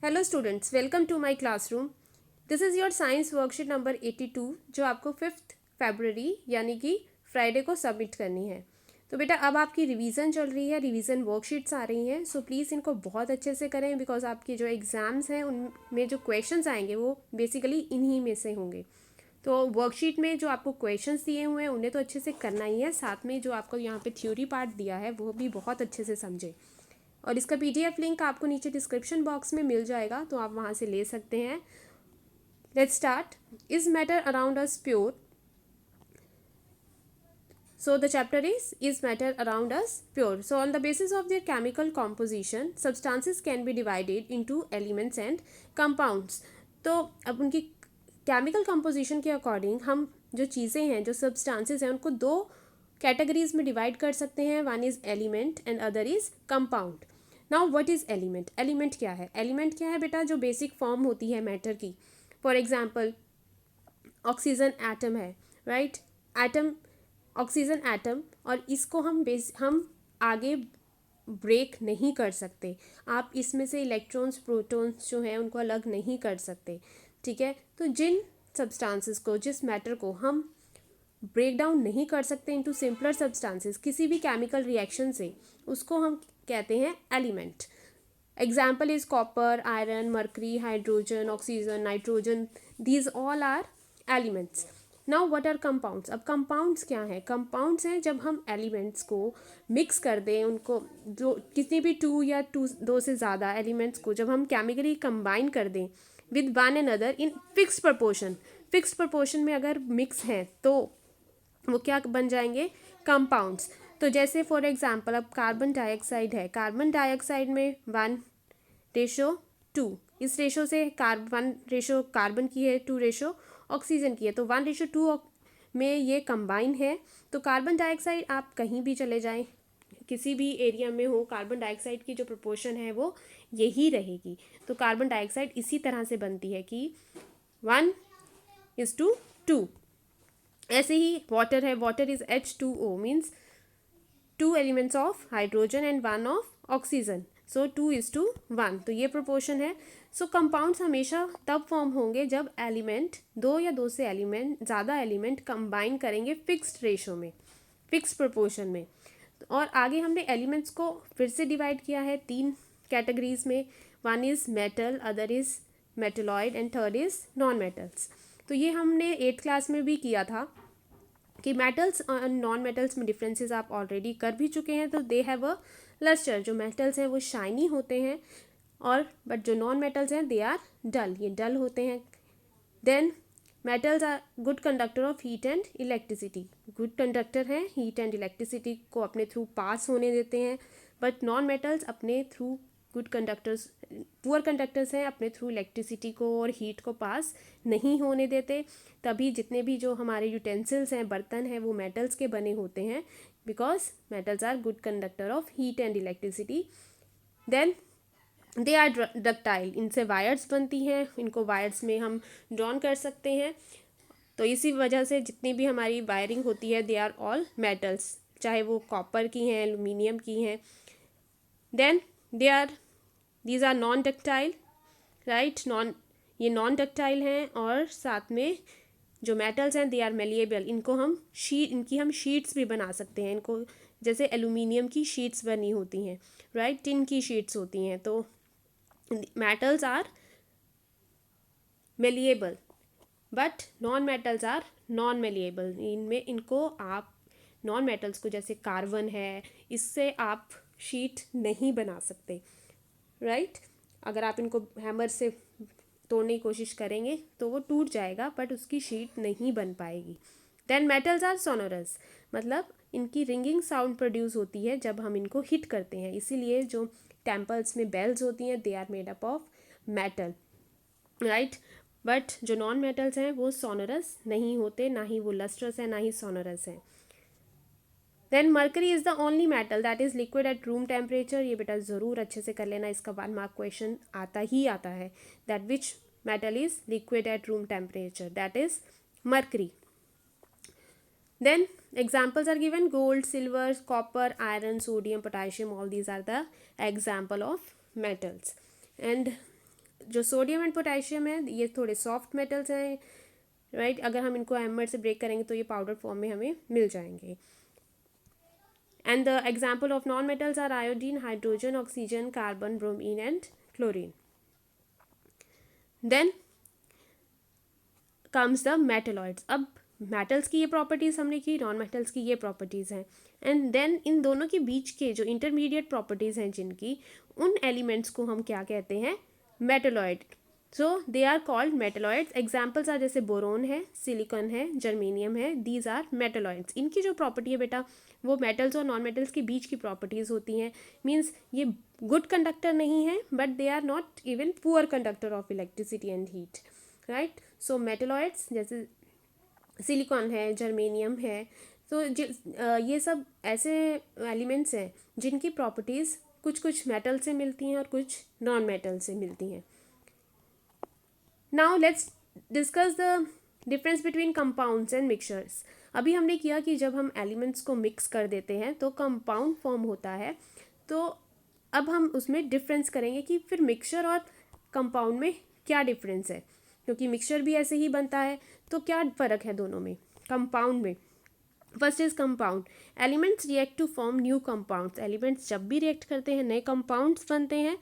Hello students, welcome to my classroom. This is your science worksheet number 82 जो आपको 5 फरवरी यानी कि फ्राइडे को सबमिट करनी है। तो बेटा अब आपकी रिवीजन चल रही है, रिवीजन वर्कशीट्स आ रही हैं, सो प्लीज़ इनको बहुत अच्छे से करें बिकॉज आपके जो एग्ज़ाम्स हैं उनमें जो क्वेश्चंस आएंगे वो बेसिकली इन्हीं में से होंगे। तो वर्कशीट में जो आपको क्वेश्चंस दिए हुए हैं उन्हें तो अच्छे से करना ही है, साथ में जो आपको यहाँ पे थ्योरी पार्ट दिया है वो भी बहुत अच्छे से समझें। और इसका पीडीएफ लिंक आपको नीचे डिस्क्रिप्शन बॉक्स में मिल जाएगा, तो आप वहाँ से ले सकते हैं। Let's start. Is matter around us pure? So the chapter is matter around us pure? So on the basis of their chemical composition, substances can be divided into elements and compounds. तो अब उनकी chemical composition के according हम जो चीज़ें हैं, जो substances हैं, उनको दो कैटेगरीज में डिवाइड कर सकते हैं। One is element and other is compound. Now what is element? Element क्या है? एलिमेंट क्या है बेटा? जो बेसिक फॉर्म होती है मैटर की। फॉर एग्जाम्पल ऑक्सीजन एटम है, राइट? एटम, ऑक्सीजन एटम, और इसको हम आगे ब्रेक नहीं कर सकते। आप इसमें से इलेक्ट्रॉन्स प्रोटॉन्स जो हैं उनको अलग नहीं कर सकते, ठीक है? तो जिन सब्सटेंसेस को, जिस मैटर को हम ब्रेक डाउन नहीं कर सकते इनटू सिंपलर सब्सटेंसेस किसी भी केमिकल रिएक्शन से, उसको हम कहते हैं element. Example is copper, iron, mercury, hydrogen, oxygen, nitrogen, these all are elements. Now what are compounds? अब कंपाउंड्स क्या हैं? कंपाउंड्स हैं जब हम एलिमेंट्स को मिक्स कर दें, उनको जो किसी भी दो से ज़्यादा एलिमेंट्स को जब हम केमिकली कंबाइन कर दें with one and other in fixed proportion. Fixed proportion में अगर मिक्स हैं तो वो क्या बन जाएंगे? कंपाउंड्स। तो जैसे फॉर एग्जांपल अब कार्बन डाइऑक्साइड है, कार्बन डाइऑक्साइड में 1:2, इस रेशो से 1 रेशो कार्बन की है, 2 रेशो ऑक्सीजन की है, तो 1:2 में ये कंबाइन है। तो कार्बन डाइऑक्साइड आप कहीं भी चले जाएं, किसी भी एरिया में हो, कार्बन डाइऑक्साइड की जो प्रोपोर्शन है वो यही रहेगी। तो कार्बन डाइऑक्साइड इसी तरह से बनती है कि 1:2। ऐसे ही वाटर है, water is H2O, means 2 elements of hydrogen and 1 of oxygen, so 2:1, तो ये प्रोपोर्शन है। सो कंपाउंड्स हमेशा तब फॉर्म होंगे जब एलिमेंट दो या दो से एलिमेंट ज़्यादा एलिमेंट कंबाइन करेंगे फिक्स्ड रेशो में, फिक्स्ड प्रोपोर्शन में। और आगे हमने एलिमेंट्स को फिर से डिवाइड किया है 3 कैटेगरीज में। One is metal, other is metalloid and third is non metals. तो ये हमने 8th क्लास में भी किया था कि मेटल्स और नॉन मेटल्स में डिफरेंसेस आप ऑलरेडी कर भी चुके हैं। तो दे हैव अ लस्टर, जो मेटल्स हैं वो शाइनी होते हैं, और बट जो नॉन मेटल्स हैं दे आर डल, ये डल होते हैं। Then metals are good conductor of heat and electricity, good conductor हैं, हीट एंड इलेक्ट्रिसिटी को अपने थ्रू पास होने देते हैं। बट नॉन मेटल्स अपने through good conductors, poor conductors हैं, अपने थ्रू इलेक्ट्रिसिटी को और हीट को पास नहीं होने देते। तभी जितने भी जो हमारे यूटेंसिल्स हैं, बर्तन हैं, वो मेटल्स के बने होते हैं, because metals are good conductor of heat and electricity. Then they are ductile, इनसे वायर्स बनती हैं, इनको वायर्स में हम ड्रॉन कर सकते हैं। तो इसी वजह से जितनी भी हमारी वायरिंग होती है दे आर ऑल मेटल्स, चाहे वो कॉपर की हैं, एल्यूमिनियम की हैं। Then these are non ductile, right? ये नॉन डक्टाइल हैं, और साथ में जो मेटल्स हैं दे आर मेलिएबल, इनकी हम शीट्स भी बना सकते हैं। इनको जैसे एल्यूमिनियम की शीट्स बनी होती हैं, राइट? टिन की शीट्स होती हैं। तो metals are malleable but non metals are non malleable. इनको आप नॉन मेटल्स को, जैसे कार्बन है, इससे आप शीट नहीं बना सकते, राइट? अगर आप इनको हैमर से तोड़ने की कोशिश करेंगे तो वो टूट जाएगा, बट उसकी शीट नहीं बन पाएगी। देन मेटल्स आर सोनोरस, मतलब इनकी रिंगिंग साउंड प्रोड्यूस होती है जब हम इनको हिट करते हैं, इसीलिए जो टेम्पल्स में बेल्स होती हैं they are made up of metal, right? But जो नॉन मेटल्स हैं वो सोनोरस नहीं होते, ना ही वो लस्ट्रस है, ना ही सोनोरस है। Then mercury is the only metal that is liquid at room temperature. ये बेटा ज़रूर अच्छे से कर लेना, इसका 1 मार्क क्वेश्चन आता ही आता है। That which metal is liquid at room temperature? That is mercury. Then examples are given: gold, silver, copper, iron, sodium, potassium, all these are the example of metals. And जो sodium and potassium है ये थोड़े soft metals हैं, right. अगर हम इनको hammer से break करेंगे तो ये पाउडर फॉर्म में हमें मिल जाएंगे. And the example of non metals are iodine, hydrogen, oxygen, carbon, bromine and chlorine. Then comes the metalloids. अब मेटल्स की ये प्रॉपर्टीज़ हमने की, नॉन मेटल्स की ये प्रॉपर्टीज़ हैं. एंड देन इन दोनों के बीच के जो इंटरमीडिएट प्रॉपर्टीज़ हैं जिनकी, उन एलिमेंट्स को हम क्या कहते हैं, metalloid. So they are called metalloids. Examples are जैसे बोरोन है, सिलिकॉन है, जर्मेनियम है. These are metalloids. इनकी जो प्रॉपर्टी है बेटा वो मेटल्स और नॉन मेटल्स के बीच की प्रॉपर्टीज़ होती हैं. मीन्स ये गुड कंडक्टर नहीं है but they are not even poor conductor of electricity and heat, right. So metalloids जैसे सिलिकॉन है, जर्मेनियम है, तो ये सब ऐसे एलिमेंट्स हैं जिनकी प्रॉपर्टीज़ कुछ कुछ मेटल से मिलती हैं और कुछ नॉन मेटल से मिलती हैं. Now let's discuss the difference between compounds and mixtures. अभी हमने किया कि जब हम एलिमेंट्स को मिक्स कर देते हैं तो कंपाउंड फॉर्म होता है. तो अब हम उसमें डिफरेंस करेंगे कि फिर मिक्सचर और कंपाउंड में क्या डिफरेंस है, क्योंकि मिक्सचर भी ऐसे ही बनता है. तो क्या फ़र्क है दोनों में. कंपाउंड में first is compound. Elements react to form new compounds. Elements जब भी रिएक्ट करते हैं नए कंपाउंड्स बनते हैं.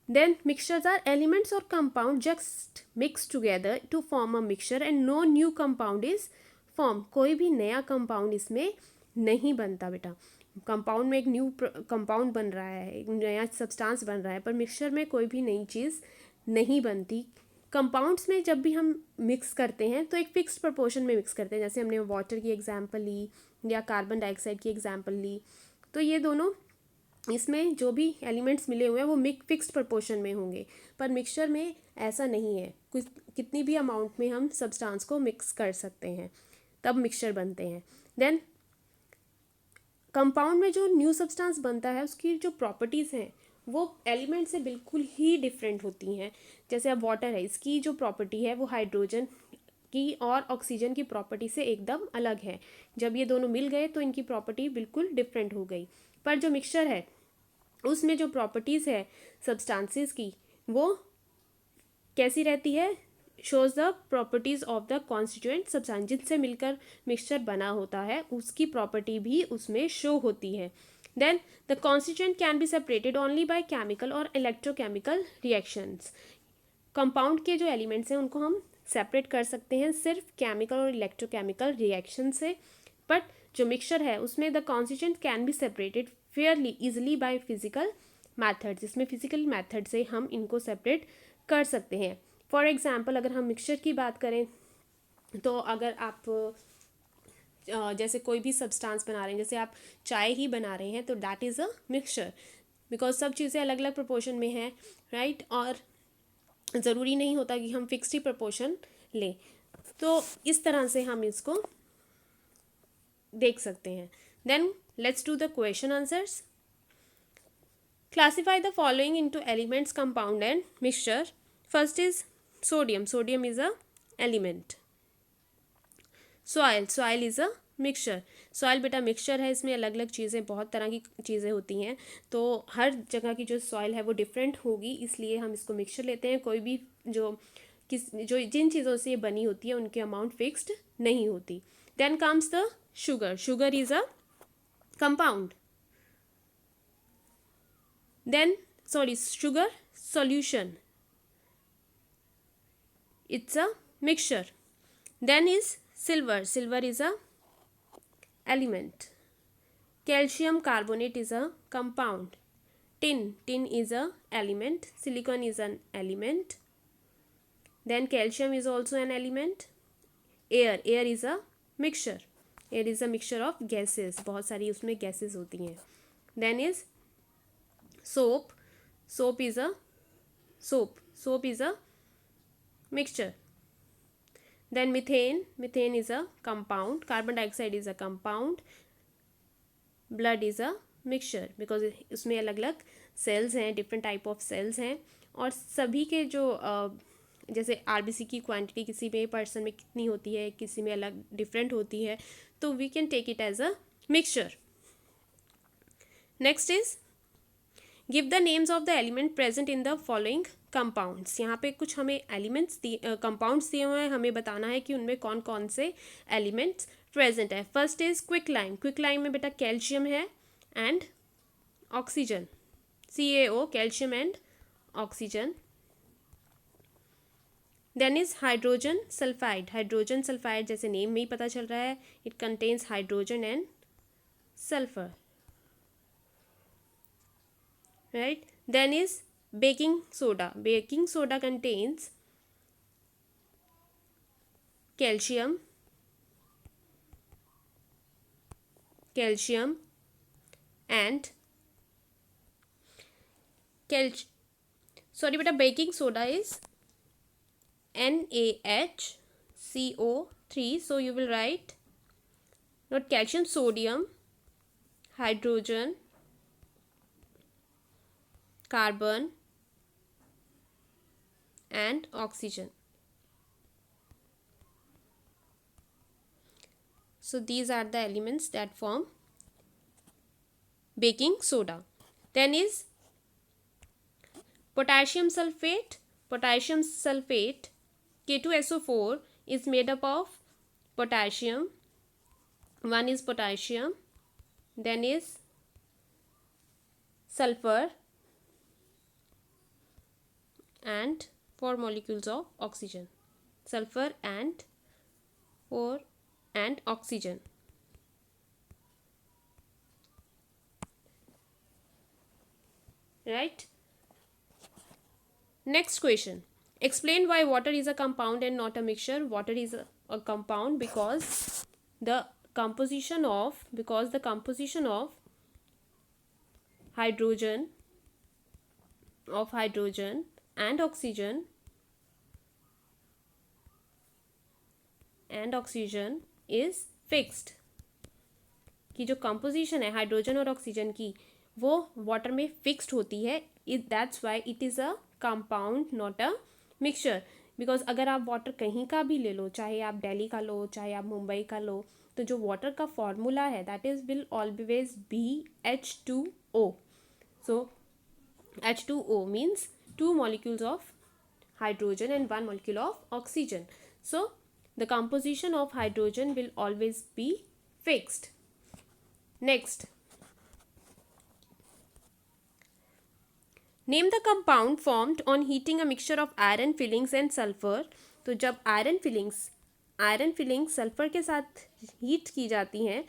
देन मिक्सचर्स आर एलिमेंट्स और compound just mix together to form a mixture and no new compound is form. कोई भी नया कंपाउंड इसमें नहीं बनता बेटा. कंपाउंड में एक न्यू कंपाउंड बन रहा है, एक नया सब्सटेंस बन रहा है, पर मिक्सचर में कोई भी नई चीज़ नहीं बनती. कंपाउंड्स में जब भी हम मिक्स करते हैं तो एक फिक्स्ड प्रोपोर्शन में मिक्स करते हैं. जैसे हमने वाटर की एग्जांपल ली या कार्बन डाइऑक्साइड की एग्जांपल ली, तो ये दोनों इसमें जो भी एलिमेंट्स मिले हुए हैं वो फिक्स्ड प्रोपोर्शन में होंगे. पर मिक्सचर में ऐसा नहीं है. कुछ कितनी भी अमाउंट में हम सब्सटेंस को मिक्स कर सकते हैं तब मिक्सचर बनते हैं. देन कंपाउंड में जो न्यू सब्सटेंस बनता है उसकी जो प्रॉपर्टीज़ हैं वो एलिमेंट से बिल्कुल ही डिफरेंट होती हैं. जैसे अब वाटर है, इसकी जो प्रॉपर्टी है वो हाइड्रोजन की और ऑक्सीजन की प्रॉपर्टी से एकदम अलग है. जब ये दोनों मिल गए तो इनकी प्रॉपर्टी बिल्कुल डिफरेंट हो गई. पर जो मिक्सचर है उसमें जो प्रॉपर्टीज़ है सब्सटेंसेस की वो कैसी रहती है, shows the properties of the constituent substance. जिनसे मिलकर मिक्सचर बना होता है उसकी प्रॉपर्टी भी उसमें शो होती है. Then the constituent can be separated only by chemical or electrochemical reactions. Compound के जो एलिमेंट्स हैं उनको हम सेपरेट कर सकते हैं सिर्फ केमिकल और इलेक्ट्रोकेमिकल रिएक्शन से. बट जो मिक्सचर है उसमें the constituent can be separated Fairlie easily by physical methods. इसमें फिजिकल मैथड से हम इनको सेपरेट कर सकते हैं. फॉर एग्जाम्पल अगर हम मिक्सचर की बात करें तो अगर आप जैसे कोई भी सब्सटेंस बना रहे हैं, जैसे आप चाय ही बना रहे हैं तो that is a mixture. Because सब चीज़ें अलग अलग प्रोपोर्शन में हैं, राइट. और ज़रूरी नहीं होता कि हम फिक्स्ड ही प्रोपोर्शन लें. तो इस तरह से हम इसको देख सकते हैं. Then let's do the question answers. Classify the following into elements, compound and mixture. First is sodium. Sodium is a element. Soil is a mixture. Soil बेटा मिक्सचर है, इसमें अलग अलग चीज़ें, बहुत तरह की चीज़ें होती हैं. तो हर जगह की जो सॉइल है वो डिफरेंट होगी, इसलिए हम इसको मिक्सचर लेते हैं. कोई भी जो जिन चीज़ों से ये बनी होती है उनकी अमाउंट फिक्स्ड नहीं होती. Then comes the sugar. Sugar is a compound. Then sugar solution, it's a mixture. Then is silver. Silver is a element. Calcium carbonate is a compound. Tin is a element. Silicon is an element. Then calcium is also an element. Air is a mixture. Air is a mixture of gases. बहुत सारी उसमें gases होती हैं. Then is soap. Soap is a mixture. Then methane is a compound. Carbon dioxide is a compound. Blood is a mixture because उसमें अलग अलग cells हैं, different type of cells हैं. और सभी के जो जैसे RBC की क्वांटिटी किसी में पर्सन में कितनी होती है, किसी में अलग डिफरेंट होती है, तो we can take it as a mixture. Next is give the names of the element present in the following compounds. यहाँ पे कुछ हमें एलिमेंट्स कंपाउंड्स दिए हुए हैं, हमें बताना है कि उनमें कौन कौन से एलिमेंट्स प्रेजेंट है। First is quicklime. क्विकलाइम में बेटा कैल्शियम है and oxygen, CaO, calcium and oxygen. Then is hydrogen sulphide. Hydrogen sulphide जैसे नेम में ही पता चल रहा है, it contains hydrogen and sulphur, right? Then is baking soda. Baking soda contains calcium and sorry beta, baking soda is NaHCO3, so you will write not calcium, sodium, hydrogen, carbon and oxygen. So these are the elements that form baking soda. Then is potassium sulfate. Potassium sulfate, K2SO4, is made up of potassium. One is potassium, then is sulfur and 4 molecules of oxygen. Sulfur and 4 and oxygen. Right? Next question. Explain why water is a compound and not a mixture. Water is a compound because the composition of hydrogen and oxygen is fixed. कि जो composition है hydrogen और oxygen की वो water में fixed होती है. That's why it is a compound not a mixture. Because अगर आप वाटर कहीं का भी ले लो, चाहे आप दिल्ली का लो चाहे आप मुंबई का लो, तो जो वाटर का फॉर्मूला है that is will always be H2O. So H2O means 2 molecules of hydrogen and 1 molecule of oxygen. So the composition of hydrogen will always be fixed. Next, name the compound formed on heating a mixture of iron fillings and sulfur. तो जब iron filings sulphur के साथ heat की जाती हैं,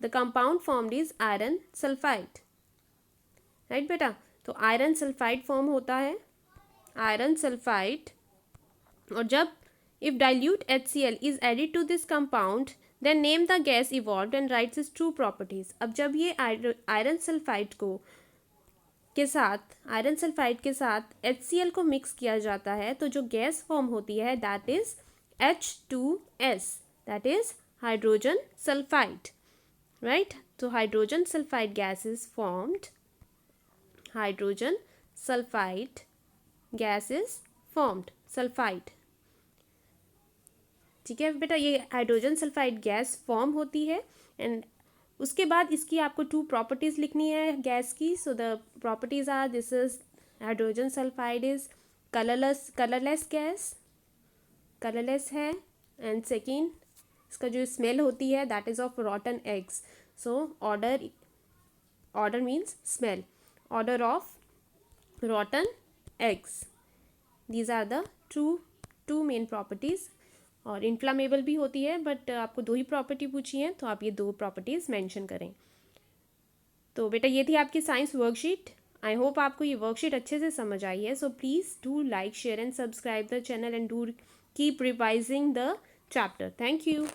the compound formed is iron sulphide. Right बेटा, तो iron sulphide form होता है, आयरन सल्फाइड. और जब if dilute HCl is added to this compound then name the gas evolved and writes is true properties. अब जब ये आयरन सल्फाइड के साथ HCl को मिक्स किया जाता है तो जो गैस फॉर्म होती है that is H2S, that is hydrogen sulphide. Right, तो hydrogen sulphide gas is formed, hydrogen sulphide gas is formed, sulphide. ठीक है बेटा, ये हाइड्रोजन सल्फाइड गैस फॉर्म होती है एंड उसके बाद इसकी आपको 2 प्रॉपर्टीज़ लिखनी है गैस की. So the properties are, this is hydrogen sulphide is colourless gas, colourless है. एंड सेकेंड, इसका जो स्मेल होती है that is of rotten eggs. So odour means smell, odour of rotten eggs. These are the two main properties. और inflammable भी होती है, but आपको 2 ही प्रॉपर्टी पूछी है तो आप ये 2 प्रॉपर्टीज़ मेंशन करें. तो बेटा ये थी आपकी साइंस वर्कशीट. आई होप आपको ये वर्कशीट अच्छे से समझ आई है. So please do like, share and subscribe the channel and do keep revising the chapter. Thank you.